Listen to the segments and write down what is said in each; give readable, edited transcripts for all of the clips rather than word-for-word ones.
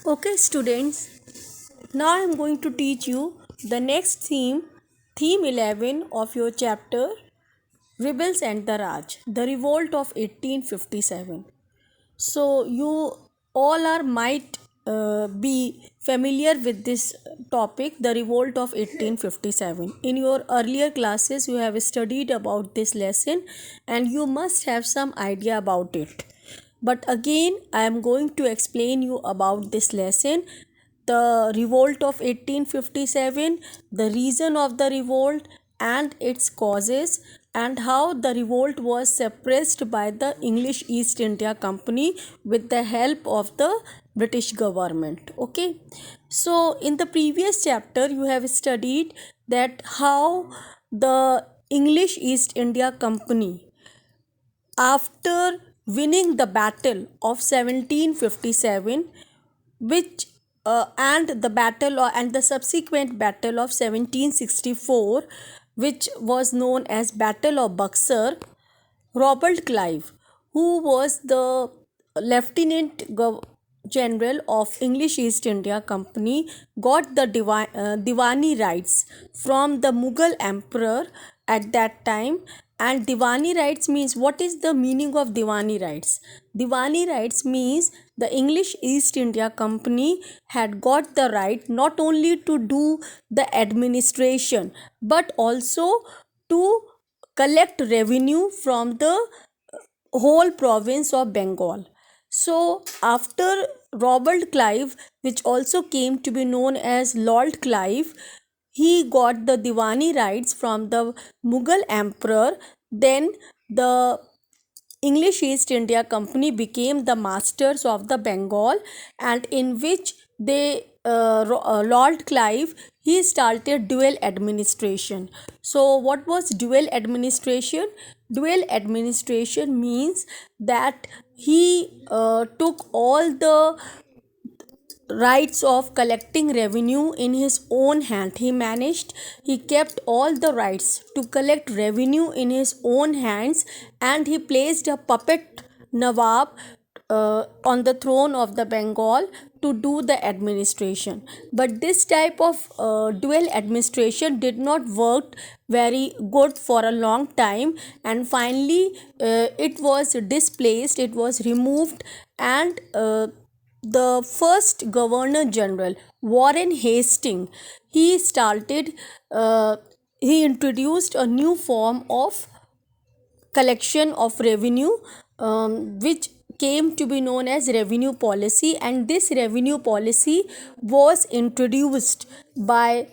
Okay, students, now I am going to teach you the next theme, theme 11 of your chapter Rebels and the Raj, the revolt of 1857. So, you all are might be familiar with this topic, the revolt of 1857. In your earlier classes, you have studied about this lesson and you must have some idea about it. But again, I am going to explain you about this lesson, the revolt of 1857, the reason of the revolt and its causes, and how the revolt was suppressed by the English East India Company with the help of the British government. Okay, so in the previous chapter you have studied that how the English East India Company, after winning the battle of 1757, which and the battle and the subsequent battle of 1764, which was known as Battle of Buxar, Robert Clive, who was the lieutenant general of English East India Company, got the Diwani rights from the Mughal emperor at that time. And Diwani rights means, what is the meaning of Diwani rights? Diwani rights means the English East India Company had got the right not only to do the administration but also to collect revenue from the whole province of Bengal. So, after Robert Clive, which also came to be known as Lord Clive, he got the Diwani rights from the Mughal emperor. Then the English East India Company became the masters of the Bengal, and in which Lord Clive, he started dual administration. So, what was dual administration? Dual administration means that he took all the rights of collecting revenue in his own hand. He kept all the rights to collect revenue in his own hands, and he placed a puppet Nawab on the throne of the Bengal to do the administration. But this type of dual administration did not work very good for a long time, and finally it was displaced, it was removed, and the first Governor General, Warren Hastings, he started, he introduced a new form of collection of revenue, which came to be known as revenue policy. And this revenue policy was introduced by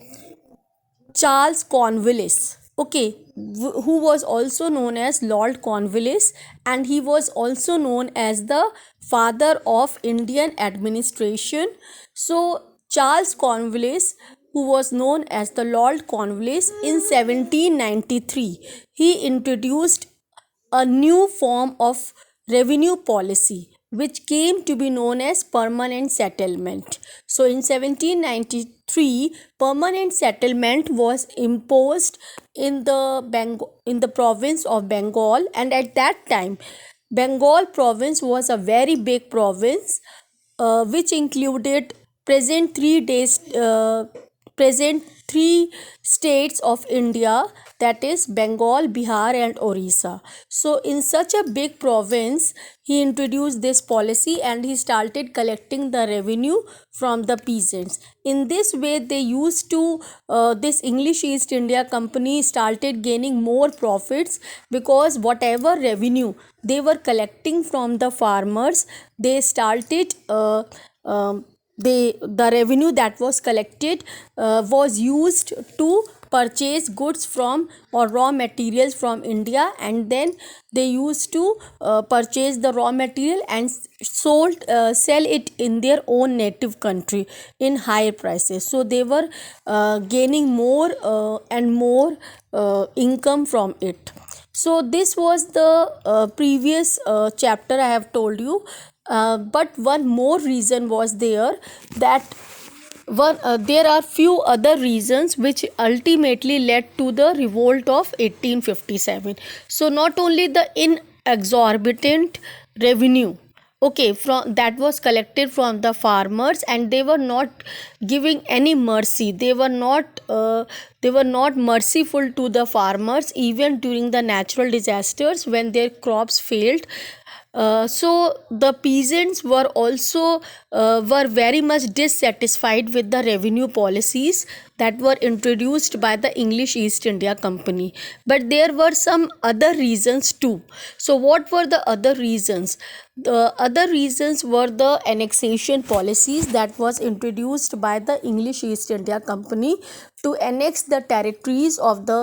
Charles Cornwallis, okay, who was also known as Lord Cornwallis, and he was also known as the father of Indian administration. So, Charles Cornwallis, who was known as the Lord Cornwallis, in 1793, he introduced a new form of revenue policy which came to be known as permanent settlement. So in 1793, permanent settlement was imposed in the province of Bengal, and at that time Bengal province was a very big province, which included present three days present three states of India, that is Bengal, Bihar, and Orissa. So, in such a big province, he introduced this policy and he started collecting the revenue from the peasants. In this way, they used to, this English East India Company started gaining more profits, because whatever revenue they were collecting from the farmers, they started. The revenue that was collected was used to purchase goods from or raw materials from India, and then they used to purchase the raw material and sell it in their own native country in higher prices. So they were gaining more and more income from it. So this was the previous chapter I have told you. But one more reason was there, that there are few other reasons which ultimately led to the revolt of 1857. So not only the inexorbitant revenue, okay, from that was collected from the farmers, and they were not giving any mercy. They were not merciful to the farmers even during the natural disasters when their crops failed. So the peasants were also were very much dissatisfied with the revenue policies that were introduced by the English East India Company. But there were some other reasons too. So what were the other reasons? The other reasons were the annexation policies that was introduced by the English East India Company to annex the territories of the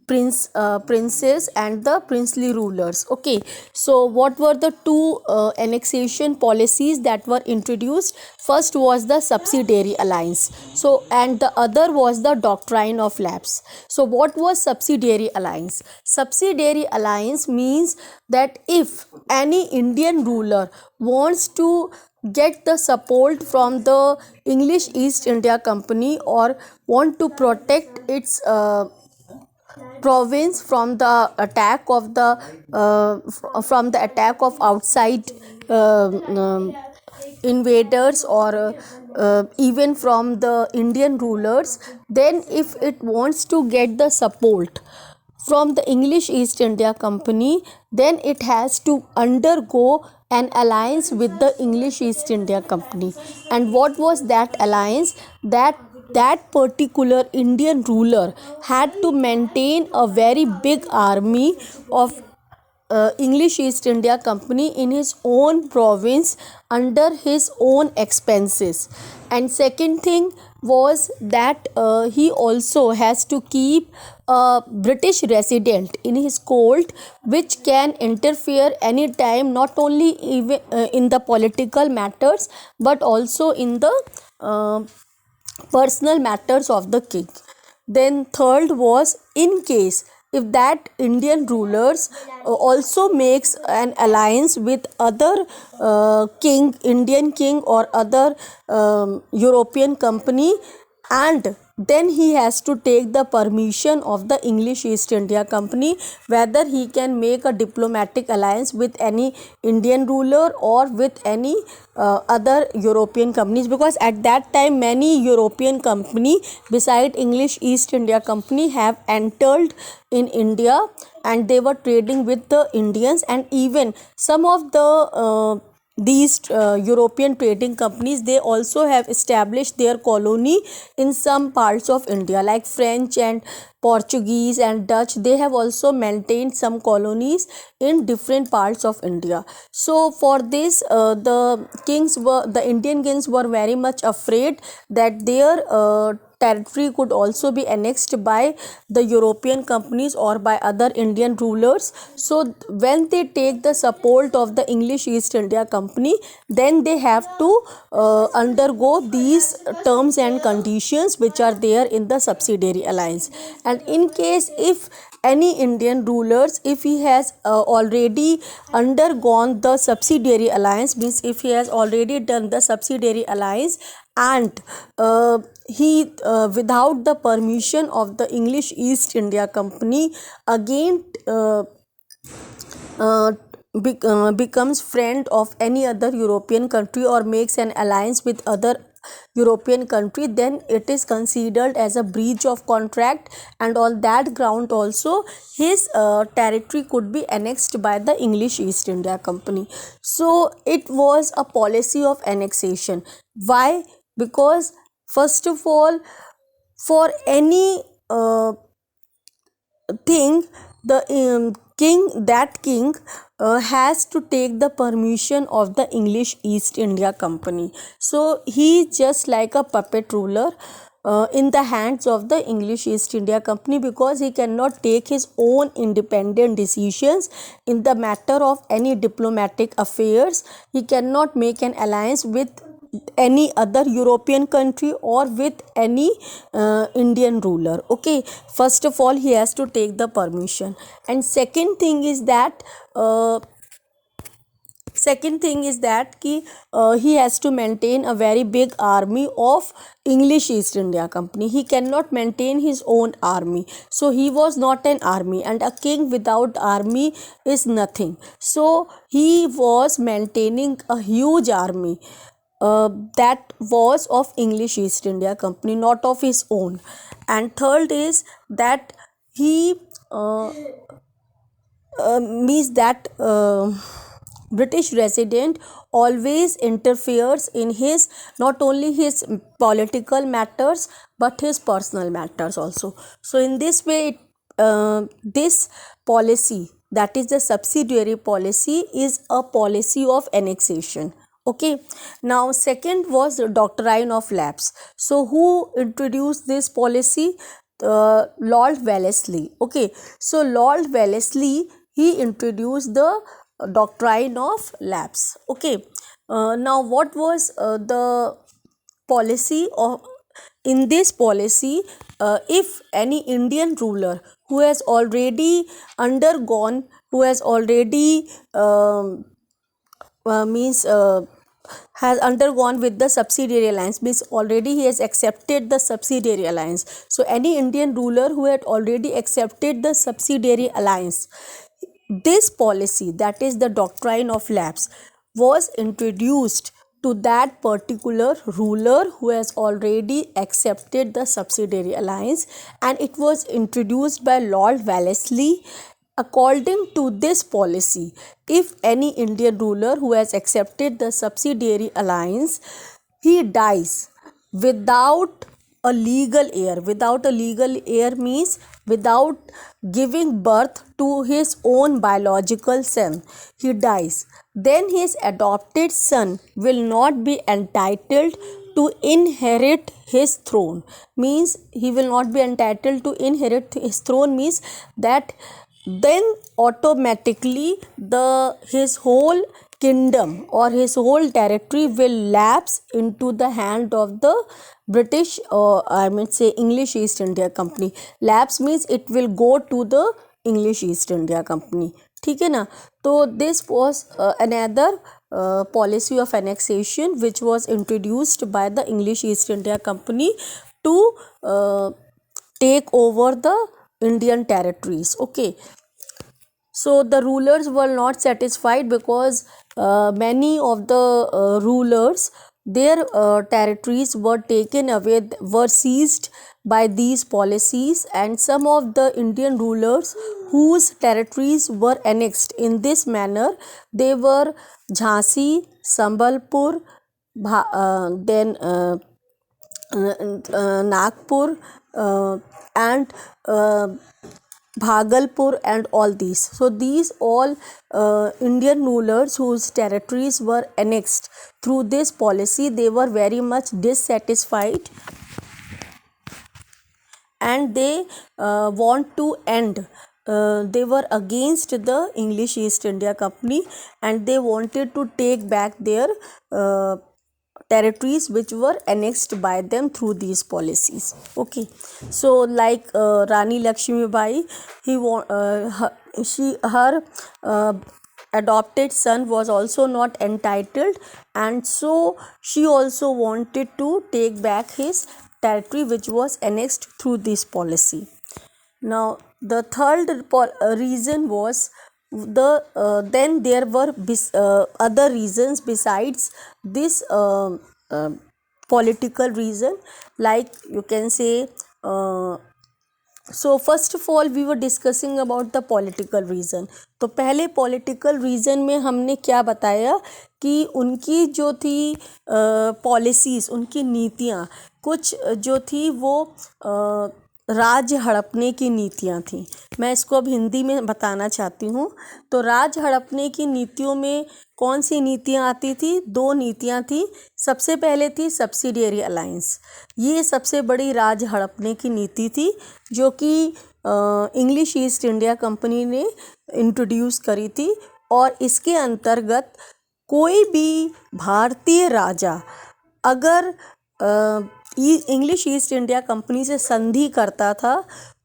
princes and the princely rulers. Okay, so what were the two annexation policies that were introduced? First was the subsidiary alliance, so and the other was the doctrine of lapse. So what was subsidiary alliance? Subsidiary alliance means that if any Indian ruler wants to get the support from the English East India Company or want to protect its province from the attack of the from the attack of outside invaders, or even from the Indian rulers, then if it wants to get the support from the English East India Company, then it has to undergo an alliance with the English East India Company. And what was that alliance? That particular Indian ruler had to maintain a very big army of English East India Company in his own province under his own expenses. And second thing was that he also has to keep a British resident in his court, which can interfere anytime, not only even in the political matters but also in the personal matters of the king. Then third was, in case if that Indian rulers also makes an alliance with other Indian king or other European company, and then he has to take the permission of the English East India Company whether he can make a diplomatic alliance with any Indian ruler or with any other European companies, because at that time many European company beside English East India Company have entered in India, and they were trading with the Indians. And even some of the these European trading companies, they also have established their colony in some parts of India, like French and Portuguese and Dutch. They have also maintained some colonies in different parts of India. So for this, the Indian kings were very much afraid that their territory could also be annexed by the European companies or by other Indian rulers. So when they take the support of the English East India Company, then they have to undergo these terms and conditions which are there in the subsidiary alliance. And in case if any Indian rulers, if he has already undergone the subsidiary alliance, means if he has already done the subsidiary alliance, and he without the permission of the English East India Company again uh, becomes friend of any other European country or makes an alliance with other European country, then it is considered as a breach of contract, and on that ground also his territory could be annexed by the English East India Company. So it was a policy of annexation. Why? Because first of all, for any thing, the king has to take the permission of the English East India Company. So he just like a puppet ruler in the hands of the English East India Company, because he cannot take his own independent decisions in the matter of any diplomatic affairs. He cannot make an alliance with any other European country or with any Indian ruler. Okay, first of all he has to take the permission. And second thing is that second thing is that कि he has to maintain a very big army of English East India Company. He cannot maintain his own army, so he was not an army, and a king without army is nothing. So he was maintaining a huge army that was of English East India Company, not of his own. And third is that he means that British resident always interferes in his, not only his political matters but his personal matters also. So in this way, this policy, that is the subsidiary policy, is a policy of annexation. Okay. Now second was the doctrine of lapse. So who introduced this policy? Lord Wellesley. Okay. So Lord Wellesley, he introduced the doctrine of lapse. Okay. Now what was the policy of, in this policy, if any Indian ruler who has already undergone, who has already means has undergone with the subsidiary alliance, means already he has accepted the subsidiary alliance. So any Indian ruler who had already accepted the subsidiary alliance, this policy, that is the doctrine of lapse, was introduced to that particular ruler who has already accepted the subsidiary alliance, and it was introduced by Lord Wellesley. According to this policy, if any Indian ruler who has accepted the subsidiary alliance, he dies without a legal heir. Without a legal heir means without giving birth to his own biological son, he dies, then his adopted son will not be entitled to inherit his throne. Means he will not be entitled to inherit his throne, means that then automatically his whole kingdom or his whole territory will lapse into the hand of the British, or I mean say English East India Company. Lapse means it will go to the English East India Company. ठीक है ना. तो this was another policy of annexation which was introduced by the English East India Company to take over the Indian territories. Okay. So the rulers were not satisfied because many of the rulers, their territories were taken away, were seized by these policies, and some of the Indian rulers whose territories were annexed in this manner, they were Jhansi, Sambalpur, then Nagpur, and Bhagalpur, and all these. So these all Indian rulers whose territories were annexed through this policy, they were very much dissatisfied, and they want to end. They were against the English East India Company, and they wanted to take back their territories which were annexed by them through these policies. Okay. So like Rani Lakshmi Bai, her adopted son was also not entitled, and so she also wanted to take back his territory which was annexed through this policy. Now the third reason was then there were other reasons besides this political reason, like you can say so first of all we were discussing about the political reason. तो पहले political reason में हमने क्या बताया कि उनकी जो थी policies, उनकी नीतियाँ कुछ जो थी वो राज्य हड़पने की नीतियाँ थी. मैं इसको अब हिंदी में बताना चाहती हूँ. तो राज्य हड़पने की नीतियों में कौन सी नीतियाँ आती थी? दो नीतियाँ थी. सबसे पहले थी सब्सिडियरी अलायंस. ये सबसे बड़ी राज्य हड़पने की नीति थी जो कि इंग्लिश ईस्ट इंडिया कंपनी ने इंट्रोड्यूस करी थी, और इसके अंतर्गत कोई भी भारतीय राजा अगर इंग्लिश ईस्ट इंडिया कंपनी से संधि करता था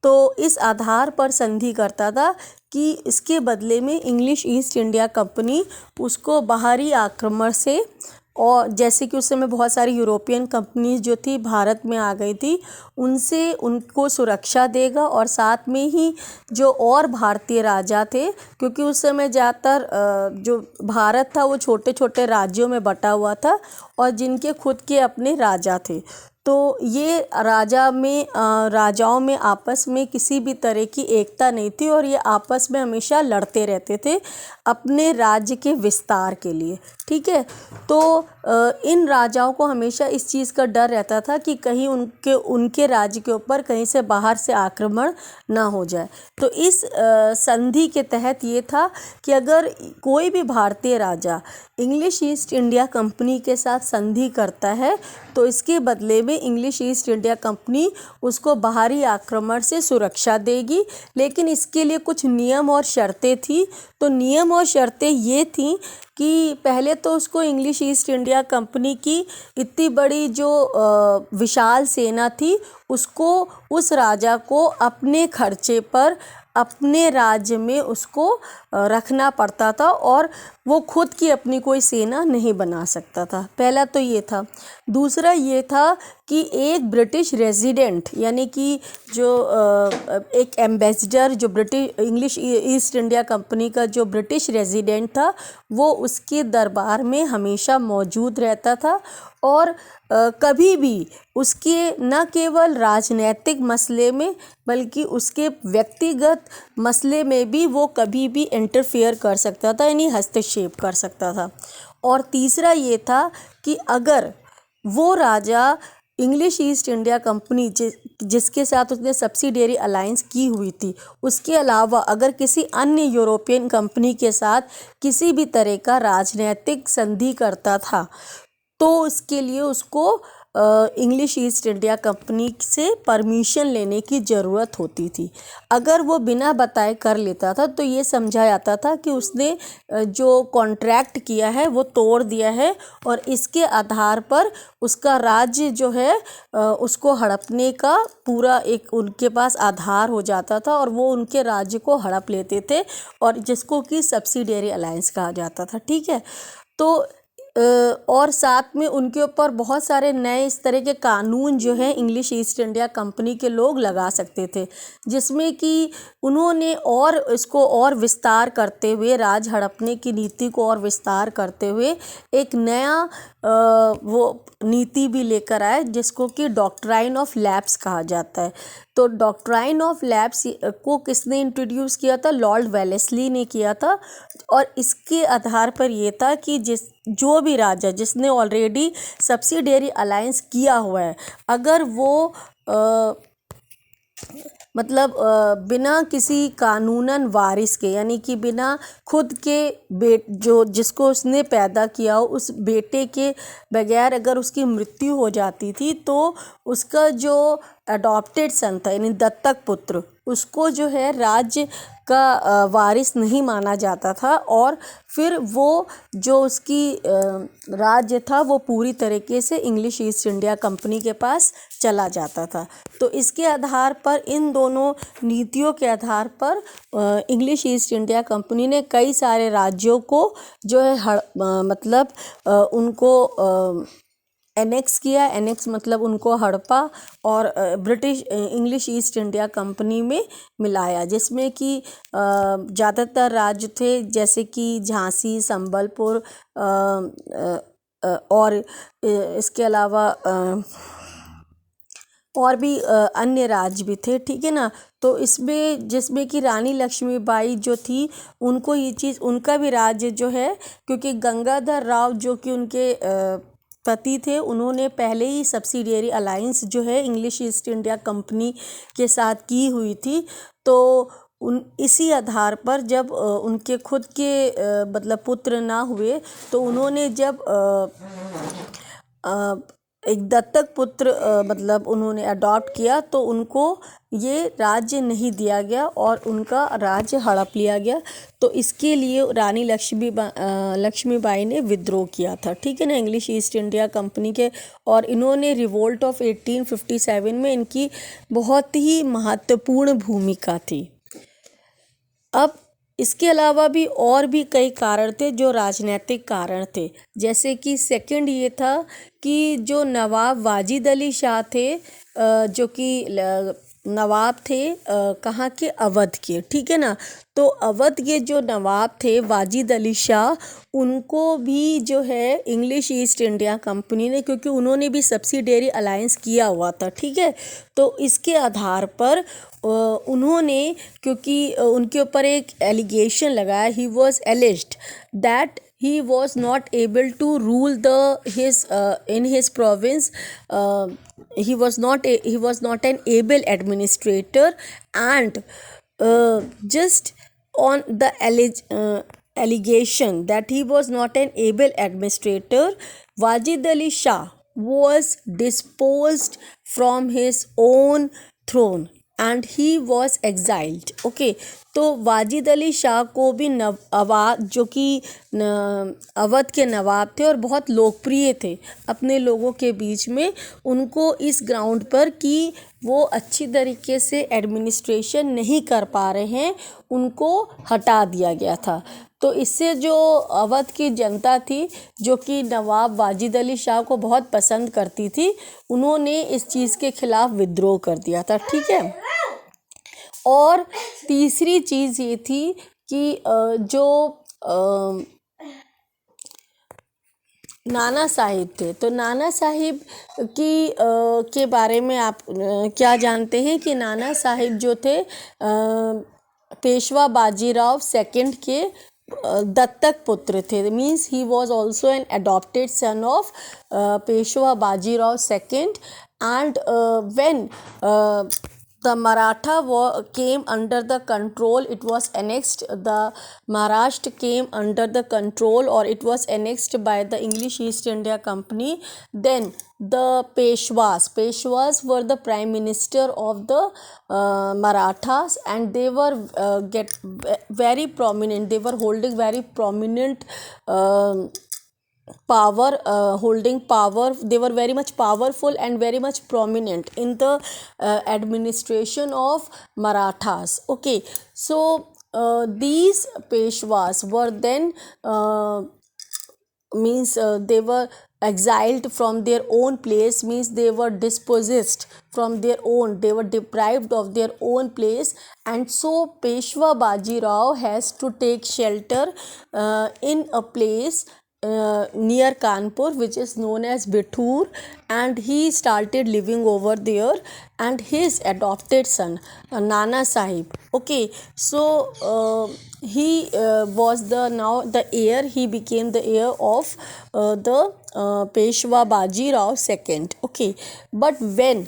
तो इस आधार पर संधि करता था कि इसके बदले में इंग्लिश ईस्ट इंडिया कंपनी उसको बाहरी आक्रमण से, और जैसे कि उस समय बहुत सारी यूरोपियन कंपनीज जो थी भारत में आ गई थी, उनसे उनको सुरक्षा देगा, और साथ में ही जो और भारतीय राजा थे, क्योंकि उस समय ज़्यादातर जो भारत था वो छोटे छोटे राज्यों में बटा हुआ था और जिनके खुद के अपने राजा थे। तो ये राजाओं में आपस में किसी भी तरह की एकता नहीं थी और ये आपस में हमेशा लड़ते रहते थे अपने राज्य के विस्तार के लिए। ठीक है, तो इन राजाओं को हमेशा इस चीज़ का डर रहता था कि कहीं उनके राज्य के ऊपर कहीं से बाहर से आक्रमण ना हो जाए। तो इस संधि के तहत ये था कि अगर कोई भी भारतीय राजा इंग्लिश ईस्ट इंडिया कंपनी के साथ संधि करता है तो इसके बदले में इंग्लिश ईस्ट इंडिया कंपनी उसको बाहरी आक्रमण से सुरक्षा देगी, लेकिन इसके लिए कुछ नियम और शर्तें थी। तो नियम और शर्तें ये थीं कि पहले तो उसको इंग्लिश ईस्ट इंडिया कंपनी की इतनी बड़ी जो विशाल सेना थी उसको, उस राजा को अपने खर्चे पर अपने राज्य में उसको रखना पड़ता था और वो खुद की अपनी कोई सेना नहीं बना सकता था। पहला तो ये था। दूसरा ये था कि एक ब्रिटिश रेजिडेंट, यानी कि जो एक एम्बेसडर, जो British English east India company का जो ब्रिटिश रेजिडेंट था, वो उसके दरबार में हमेशा मौजूद रहता था और कभी भी उसके न केवल राजनैतिक मसले में बल्कि उसके व्यक्तिगत मसले में भी वो कभी भी इंटरफेयर कर सकता था, यानी हस्तक्षेप कर सकता था। और तीसरा ये था कि अगर वो राजा इंग्लिश ईस्ट इंडिया कंपनी जिसके साथ उसने सब्सिडियरी अलायंस की हुई थी, उसके अलावा अगर किसी अन्य यूरोपियन कंपनी के साथ किसी भी तरह का राजनैतिक संधि करता था तो उसके लिए उसको इंग्लिश ईस्ट इंडिया कंपनी से परमिशन लेने की ज़रूरत होती थी। अगर वो बिना बताए कर लेता था तो ये समझा जाता था कि उसने जो कॉन्ट्रैक्ट किया है वो तोड़ दिया है और इसके आधार पर उसका राज्य जो है उसको हड़पने का पूरा एक उनके पास आधार हो जाता था और वो उनके राज्य को हड़प लेते थे, और जिसको कि सब्सिडियरी अलायंस कहा जाता था। ठीक है, तो और साथ में उनके ऊपर बहुत सारे नए इस तरह के कानून जो है इंग्लिश ईस्ट इंडिया कंपनी के लोग लगा सकते थे, जिसमें कि उन्होंने और इसको और विस्तार करते हुए, राज हड़पने की नीति को और विस्तार करते हुए एक नया वो नीति भी लेकर आए जिसको कि डॉक्ट्राइन ऑफ लैप्स कहा जाता है। तो डॉक्ट्राइन ऑफ लैप्स को किसने इंट्रोड्यूस किया था? लॉर्ड वेलेस्ली ने किया था। और इसके आधार पर ये था कि जो भी राजा जिसने ऑलरेडी सब्सिडियरी अलायंस किया हुआ है, अगर वो बिना किसी कानूनन वारिस के, यानी कि बिना खुद के जो जिसको उसने पैदा किया हो उस बेटे के बगैर अगर उसकी मृत्यु हो जाती थी तो उसका जो अडॉप्टेड सन था, यानी दत्तक पुत्र, उसको जो है राज्य का वारिस नहीं माना जाता था और फिर वो जो उसकी राज्य था वो पूरी तरीके से इंग्लिश ईस्ट इंडिया कंपनी के पास चला जाता था। तो इसके आधार पर, इन दोनों नीतियों के आधार पर इंग्लिश ईस्ट इंडिया कंपनी ने कई सारे राज्यों को जो है उनको एनेक्स किया। एनेक्स मतलब उनको हड़पा और British English east India company में मिलाया, जिसमें कि ज़्यादातर राज्य थे जैसे कि झांसी, संबलपुर और इसके अलावा और भी अन्य राज्य भी थे। ठीक है ना। तो इसमें जिसमें कि रानी लक्ष्मीबाई जो थी उनको ये चीज़, उनका भी राज्य जो है, क्योंकि गंगाधर राव जो कि उनके पति थे, उन्होंने पहले ही सब्सिडियरी अलायंस जो है इंग्लिश ईस्ट इंडिया कंपनी के साथ की हुई थी। तो इसी आधार पर जब उनके खुद के पुत्र ना हुए तो उन्होंने जब एक दत्तक पुत्र मतलब उन्होंने अडॉप्ट किया, तो उनको ये राज्य नहीं दिया गया और उनका राज्य हड़प लिया गया। तो इसके लिए रानी लक्ष्मीबाई ने विद्रोह किया था, ठीक है ना, इंग्लिश ईस्ट इंडिया कंपनी के। और इन्होंने रिवोल्ट ऑफ 1857 में इनकी बहुत ही महत्वपूर्ण भूमिका थी। अब इसके अलावा भी और भी कई कारण थे जो राजनीतिक कारण थे। जैसे कि सेकंड ये था कि जो नवाब वाजिद अली शाह थे, जो कि नवाब थे कहाँ के, अवध के, ठीक है ना। तो अवध के जो नवाब थे वाजिद अली शाह, उनको भी जो है इंग्लिश ईस्ट इंडिया कंपनी ने, क्योंकि उन्होंने भी सब्सिडियरी अलायंस किया हुआ था, ठीक है। तो इसके आधार पर उन्होंने, क्योंकि उनके ऊपर एक एलिगेशन लगाया, he was एलिज्ड that he was not able to rule in his province. He was not an able administrator, and just on the allegation that he was not an able administrator, Wajid Ali Shah was disposed from his own throne and he was exiled. Okay, तो वाजिद अली शाह को भी जो कि अवध के नवाब थे और बहुत लोकप्रिय थे अपने लोगों के बीच में, उनको इस ग्राउंड पर कि वो अच्छी तरीके से एडमिनिस्ट्रेशन नहीं कर पा रहे हैं, उनको हटा दिया गया था। तो इससे जो अवध की जनता थी, जो कि नवाब वाजिद अली शाह को बहुत पसंद करती थी, उन्होंने इस चीज़ के खिलाफ विद्रोह कर दिया था, ठीक है। और तीसरी चीज़ ये थी कि जो नाना साहिब थे, तो नाना साहिब की के बारे में आप क्या जानते हैं कि नाना साहिब जो थे पेशवा बाजीराव सेकंड के दत्तक पुत्र थे। Means he was also an adopted son of Peshwa Bajirao second. And when the Maratha war came under the control, it was annexed, the Maharashtra came under the control, or it was annexed by the English East India Company. Then the Peshwas were the prime minister of the Marathas, and they were very prominent, they were holding very prominent power, holding power. They were very much powerful and very much prominent in the administration of Marathas. Okay, so these Peshwas were then they were exiled from their own place, means they were dispossessed from their own, they were deprived of their own place. And so Peshwa Bajirao has to take shelter in a place near Kanpur, which is known as Bithur, and he started living over there, and his adopted son Nana Sahib. Okay, so he was the heir, he became the heir of the Peshwa Bajirao second. Okay, but when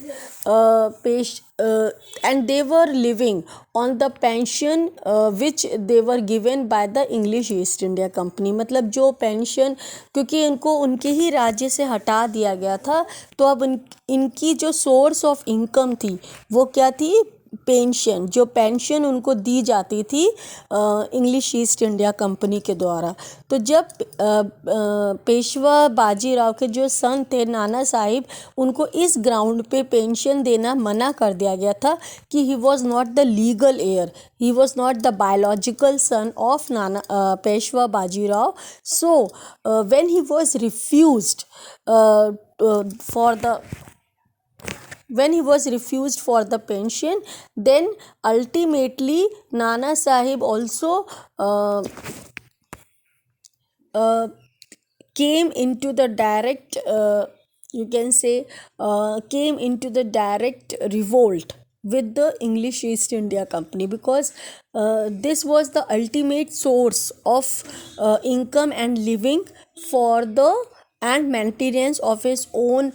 and they were living on the pension which they were given by the English East India Company. मतलब जो pension, क्योंकि इनको उनके ही राज्य से हटा दिया गया था, तो अब इनकी जो सोर्स ऑफ इनकम थी वो क्या थी, पेंशन। जो पेंशन उनको दी जाती थी इंग्लिश ईस्ट इंडिया कंपनी के द्वारा। तो जब पेशवा बाजीराव के जो सन थे नाना साहिब, उनको इस ग्राउंड पे पेंशन देना मना कर दिया गया था कि he was not the legal heir, he was not the biological son of Nana Peshwa Bajirao. So when he was refused for the pension, then ultimately Nana Sahib also came into the direct revolt with the English East India Company, because this was the ultimate source of income and living for the and maintenance of his own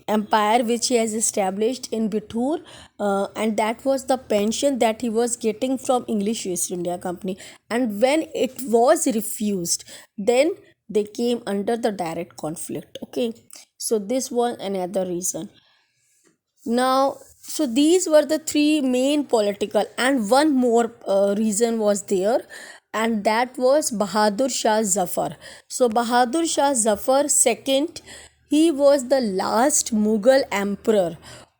empire, which he has established in Bithur, and that was the pension that he was getting from English East India Company. And when it was refused, then they came under the direct conflict. Okay, so this was another reason. Now, so these were the three main political, and one more reason was there, and that was Bahadur Shah Zafar. So Bahadur Shah Zafar second, he was the last Mughal emperor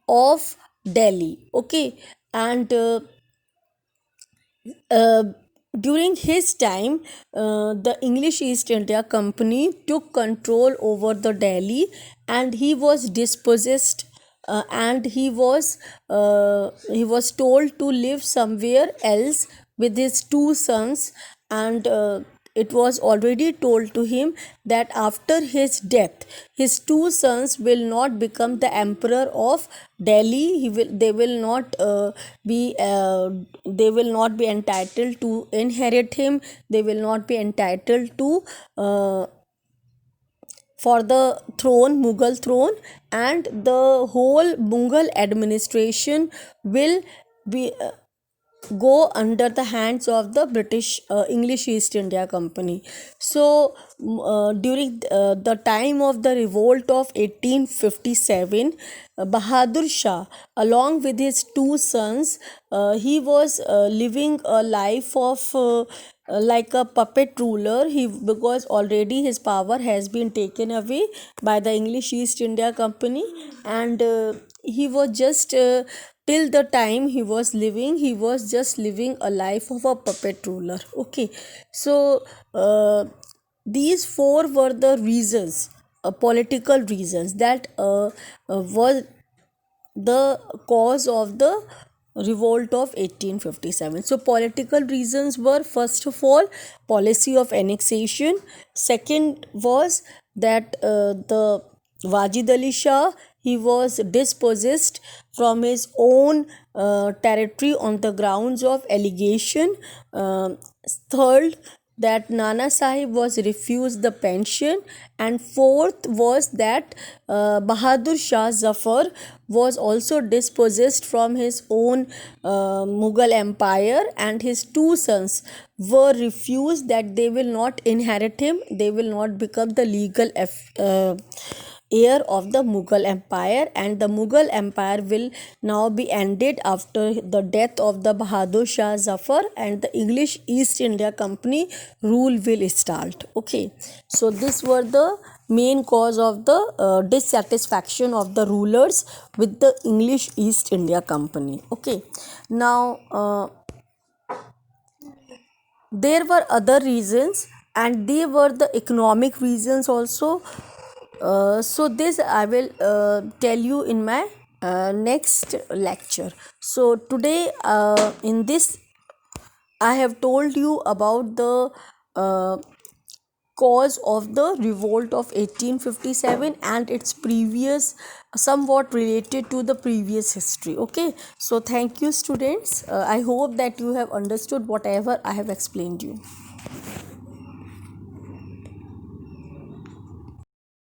of Delhi. Okay, and uh, during his time, the English East India Company took control over the Delhi, and he was dispossessed, and he was told to live somewhere else with his two sons, and it was already told to him that after his death his two sons will not become the emperor of Delhi. They will not be they will not be entitled to inherit him. They will not be entitled to uh, for the throne, Mughal throne, and the whole Mughal administration will be go under the hands of the British English East India Company. So during the time of the revolt of 1857, Bahadur Shah, along with his two sons, he was living a life of like a puppet ruler. He, because already his power has been taken away by the English East India Company, and he was just till the time he was living, he was just living a life of a puppet ruler. Okay, so these four were the reasons, political reasons, that was the cause of the revolt of 1857. So political reasons were, first of all, policy of annexation. Second was that the Wajid Ali Shah, he was dispossessed from his own territory on the grounds of allegation. Third, that Nana Sahib was refused the pension, and fourth was that Bahadur Shah Zafar was also dispossessed from his own Mughal empire, and his two sons were refused that they will not inherit him, they will not become the legal heir of the Mughal Empire, and the Mughal Empire will now be ended after the death of the Bahadur Shah Zafar, and the English East India Company rule will start. Okay, so these were the main cause of the dissatisfaction of the rulers with the English East India Company. Okay, now there were other reasons, and they were the economic reasons also. So this I will tell you in my next lecture. So today in this I have told you about the uh, cause of the revolt of 1857 and its previous, somewhat related to the previous history. Okay, so thank you students. I hope that you have understood whatever I have explained you.